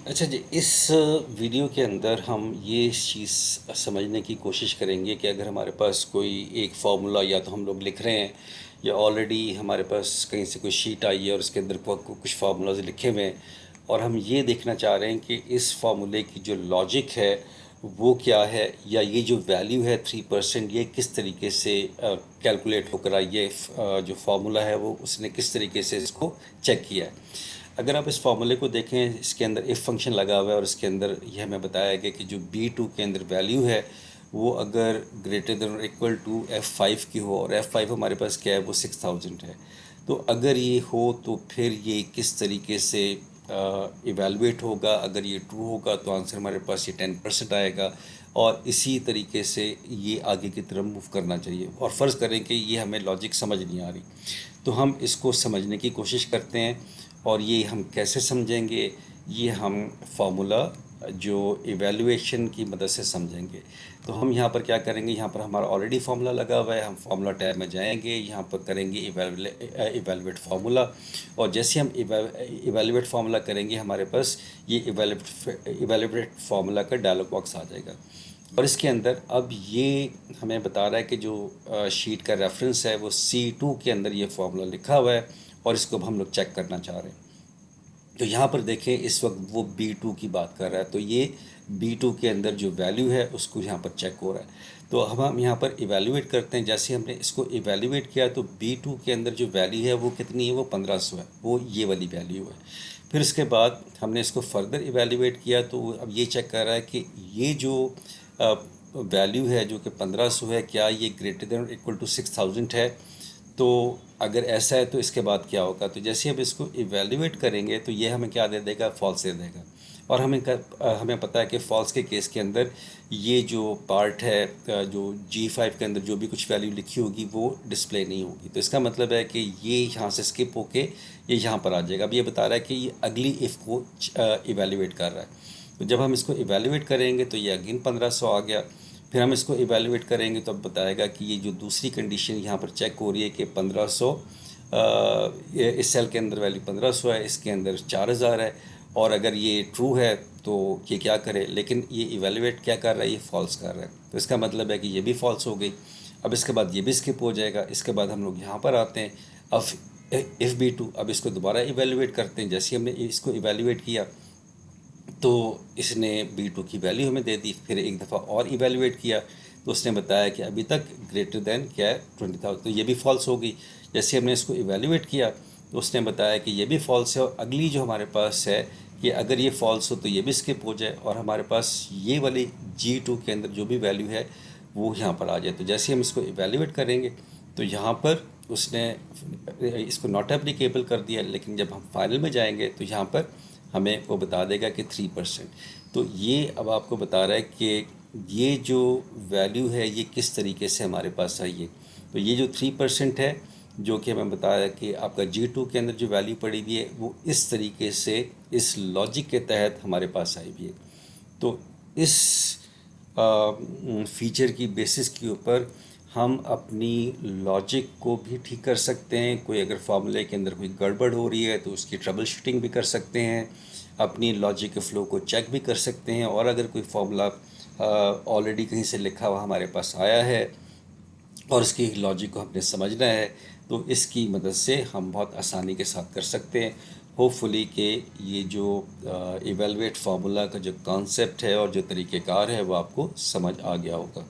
अच्छा जी, इस वीडियो के अंदर हम ये चीज़ समझने की कोशिश करेंगे कि अगर हमारे पास कोई एक फार्मूला या तो हम लोग लिख रहे हैं या ऑलरेडी हमारे पास कहीं से कोई शीट आई है और उसके अंदर कुछ फार्मूलाज लिखे हुए हैं और हम ये देखना चाह रहे हैं कि इस फार्मूले की जो लॉजिक है वो क्या है, या ये जो वैल्यू है 3% ये किस तरीके से कैलकुलेट होकर आई है, जो फार्मूला है वो उसने किस तरीके से इसको चेक किया है। अगर आप इस फार्मूले को देखें, इसके अंदर इफ़ फंक्शन लगा हुआ है और इसके अंदर यह हमें बताया गया कि जो B2 के अंदर वैल्यू है वो अगर ग्रेटर देन और इक्वल टू F5 की हो, और F5 हमारे पास क्या है, वो 6000 है। तो अगर ये हो तो फिर ये किस तरीके से इवेलुएट होगा। अगर ये ट्रू होगा तो आंसर हमारे पास ये 10% आएगा, और इसी तरीके से ये आगे की तरफ मूव करना चाहिए। और फ़र्ज़ करें कि ये हमें लॉजिक समझ नहीं आ रही, तो हम इसको समझने की कोशिश करते हैं। और ये हम कैसे समझेंगे, ये हम फार्मूला जो इवैल्यूएशन की मदद से समझेंगे। तो हम यहाँ पर क्या करेंगे, यहाँ पर हमारा ऑलरेडी फार्मूला लगा हुआ है, हम फार्मूला टैब में जाएंगे, यहाँ पर करेंगे इवैल्यूएट फार्मूला। और जैसे हम इवैल्यूएट फार्मूला करेंगे हमारे पास ये इवैल्यूएट फार्मूला का डायलॉग बॉक्स आ जाएगा। और इसके अंदर अब ये हमें बता रहा है कि जो शीट का रेफरेंस है वो C2 के अंदर ये फार्मूला लिखा हुआ है, और इसको अब हम लोग चेक करना चाह रहे हैं। तो यहाँ पर देखें, इस वक्त वो B2 की बात कर रहा है, तो ये B2 के अंदर जो वैल्यू है उसको यहाँ पर चेक हो रहा है। तो अब हम यहाँ पर इवैल्यूएट करते हैं। जैसे हमने इसको इवैल्यूएट किया तो B2 के अंदर जो वैल्यू है वो कितनी है, वो 1500 है, वो ये वाली वैल्यू है। फिर उसके बाद हमने इसको फर्दर इवैल्यूएट किया तो अब ये चेक कर रहा है कि ये जो वैल्यू है जो कि 1500 है, क्या ये ग्रेटर देन और इक्वल टू 6000 है। तो अगर ऐसा है तो इसके बाद क्या होगा। तो जैसे हम इसको इवैल्यूएट करेंगे तो ये हमें क्या दे देगा, फॉल्स दे देगा। और हमें पता है कि फॉल्स के केस के अंदर ये जो पार्ट है, जो G5 के अंदर जो भी कुछ वैल्यू लिखी होगी वो डिस्प्ले नहीं होगी। तो इसका मतलब है कि ये यहाँ से स्किप होके ये यहाँ पर आ जाएगा। अब ये बता रहा है कि ये अगली इफ़ को इवैल्यूएट कर रहा है। तो जब हम इसको इवैल्यूएट करेंगे तो ये अगेन 1500 आ गया। फिर हम इसको इवैल्यूएट करेंगे तो अब बताएगा कि ये जो दूसरी कंडीशन यहाँ पर चेक हो रही है कि 1500, इस सेल के अंदर वैल्यू 1500 है, इसके अंदर 4000 है। और अगर ये ट्रू है तो ये क्या करे, लेकिन ये इवैल्यूएट क्या कर रहा है, ये फॉल्स कर रहा है। तो इसका मतलब है कि ये भी फॉल्स हो गई। अब इसके बाद ये भी स्किप हो जाएगा। इसके बाद हम लोग यहाँ पर आते हैं, अब इफ़ B2, अब इसको दोबारा इवैल्यूएट करते हैं। जैसे हमने इसको इवैल्यूएट किया तो इसने B2 की वैल्यू हमें दे दी। फिर एक दफ़ा और इवैल्यूएट किया तो उसने बताया कि अभी तक ग्रेटर दैन क्या है, 20,000। तो ये भी फॉल्स हो गई। जैसे हमने इसको इवैल्यूएट किया तो उसने बताया कि ये भी फॉल्स है, और अगली जो हमारे पास है कि अगर ये फॉल्स हो तो ये भी स्किप हो जाए, और हमारे पास ये वाली G2 के अंदर जो भी वैल्यू है वो यहाँ पर आ जाए। तो जैसे हम इसको इवैल्यूएट करेंगे तो यहाँ पर उसने इसको नॉट एप्लीकेबल कर दिया, लेकिन जब हम फाइनल में जाएंगे तो यहाँ पर हमें वो बता देगा कि 3%। तो ये अब आपको बता रहा है कि ये जो वैल्यू है ये किस तरीके से हमारे पास आई है। तो ये जो 3% है, जो कि हमें बताया कि आपका G2 के अंदर जो वैल्यू पड़ी हुई है वो इस तरीके से इस लॉजिक के तहत हमारे पास आई हुई है। तो इस फीचर की बेसिस के ऊपर हम अपनी लॉजिक को भी ठीक कर सकते हैं। कोई अगर फार्मूले के अंदर कोई गड़बड़ हो रही है तो उसकी ट्रबल शूटिंग भी कर सकते हैं, अपनी लॉजिक के फ़्लो को चेक भी कर सकते हैं। और अगर कोई फार्मूला ऑलरेडी कहीं से लिखा हुआ हमारे पास आया है और उसकी लॉजिक को हमने समझना है तो इसकी मदद से हम बहुत आसानी के साथ कर सकते हैं। होपफुली कि ये जो इवेलुएट फार्मूला का जो कॉन्सेप्ट है और जो तरीक़ेकार है वो आपको समझ आ गया होगा।